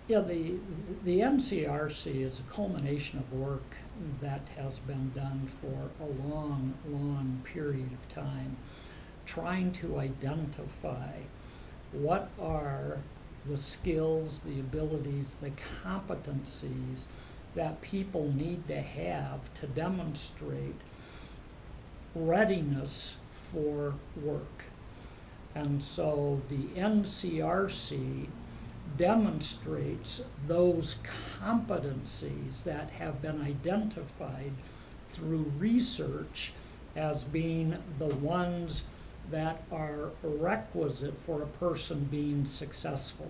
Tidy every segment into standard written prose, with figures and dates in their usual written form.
Yeah, the NCRC is a culmination of work that has been done for a long, long period of time, trying to identify what are the skills, the abilities, the competencies that people need to have to demonstrate readiness for work. And so the NCRC demonstrates those competencies that have been identified through research as being the ones that are requisite for a person being successful.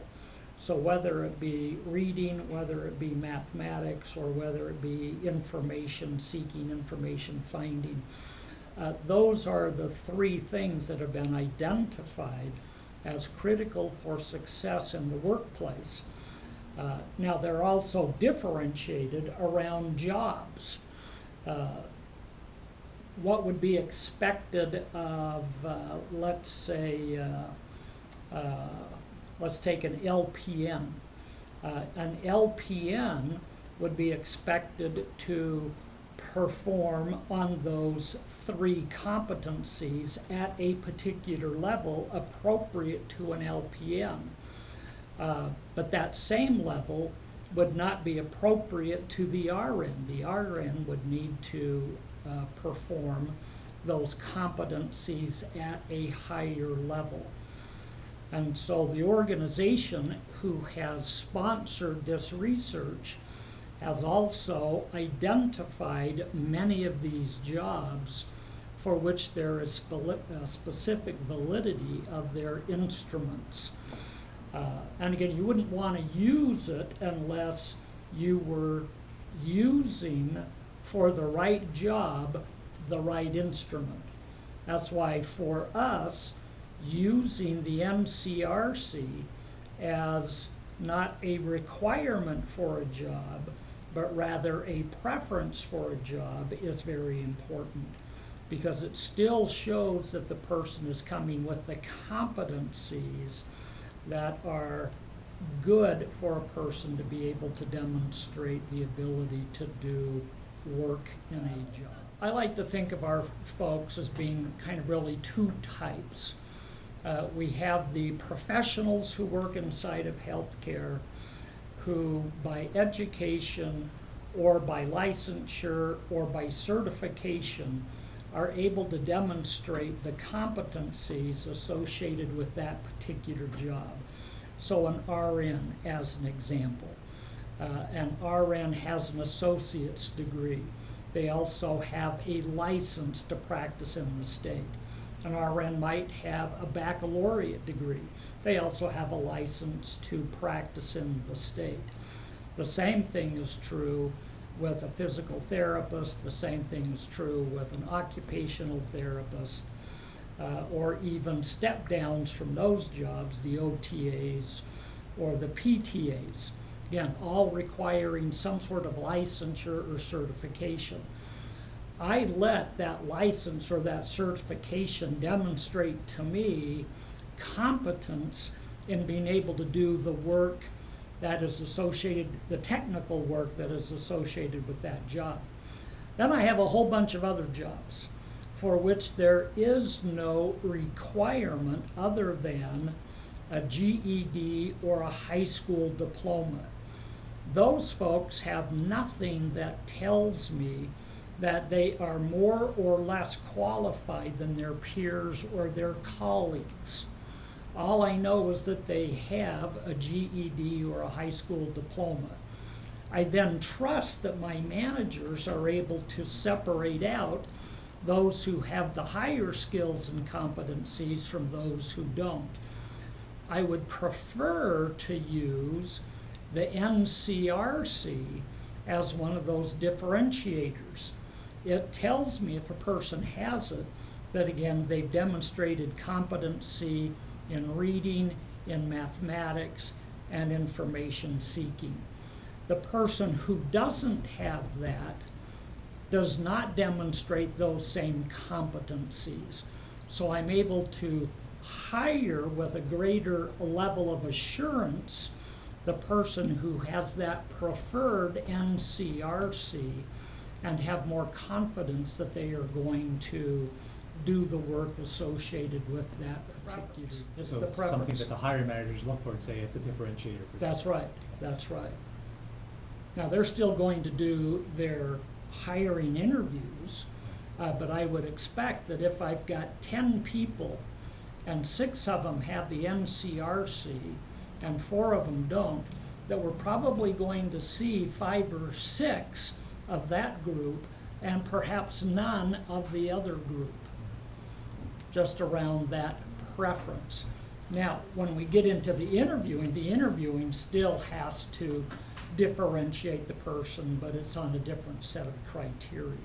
So whether it be reading, whether it be mathematics, or whether it be information seeking, information finding, those are the three things that have been identified as critical for success in the workplace. Now they're also differentiated around jobs. What would be expected of, let's say, let's take an LPN. An LPN would be expected to perform on those three competencies at a particular level appropriate to an LPN. But that same level would not be appropriate to the RN. The RN would need to perform those competencies at a higher level. And so the organization who has sponsored this research has also identified many of these jobs for which there is specific validity of their instruments. And again, you wouldn't want to use it unless you were using for the right job the right instrument. That's why for us, using the NCRC as not a requirement for a job, but rather a preference for a job is very important, because it still shows that the person is coming with the competencies that are good for a person to be able to demonstrate the ability to do work in a job. I like to think of our folks as being kind of really two types. We have the professionals who work inside of healthcare who, by education or by licensure or by certification, are able to demonstrate the competencies associated with that particular job. So an RN, as an example. An RN has an associate's degree. They also have a license to practice in the state. An RN might have a baccalaureate degree. They also have a license to practice in the state. The same thing is true with a physical therapist. The same thing is true with an occupational therapist, or even step downs from those jobs, the OTAs or the PTAs. Again, all requiring some sort of licensure or certification. I let that license or that certification demonstrate to me competence in being able to do the work that is associated, the technical work that is associated with that job. Then I have a whole bunch of other jobs for which there is no requirement other than a GED or a high school diploma. Those folks have nothing that tells me that they are more or less qualified than their peers or their colleagues. All I know is that they have a GED or a high school diploma. I then trust that my managers are able to separate out those who have the higher skills and competencies from those who don't. I would prefer to use the NCRC as one of those differentiators. It tells me if a person has it, that again, they've demonstrated competency in reading, in mathematics, and information seeking. The person who doesn't have that does not demonstrate those same competencies. So I'm able to hire with a greater level of assurance the person who has that preferred NCRC and have more confidence that they are going to do the work associated with that particular. It's So the it's preference. something that the hiring managers look for and say it's a differentiator for That's right, that's right. Now, they're still going to do their hiring interviews, but I would expect that if I've got 10 people and 6 of them have the NCRC and 4 of them don't, that we're probably going to see 5 or 6 of that group and perhaps none of the other group, just around that preference. Now, when we get into the interviewing still has to differentiate the person, but it's on a different set of criteria.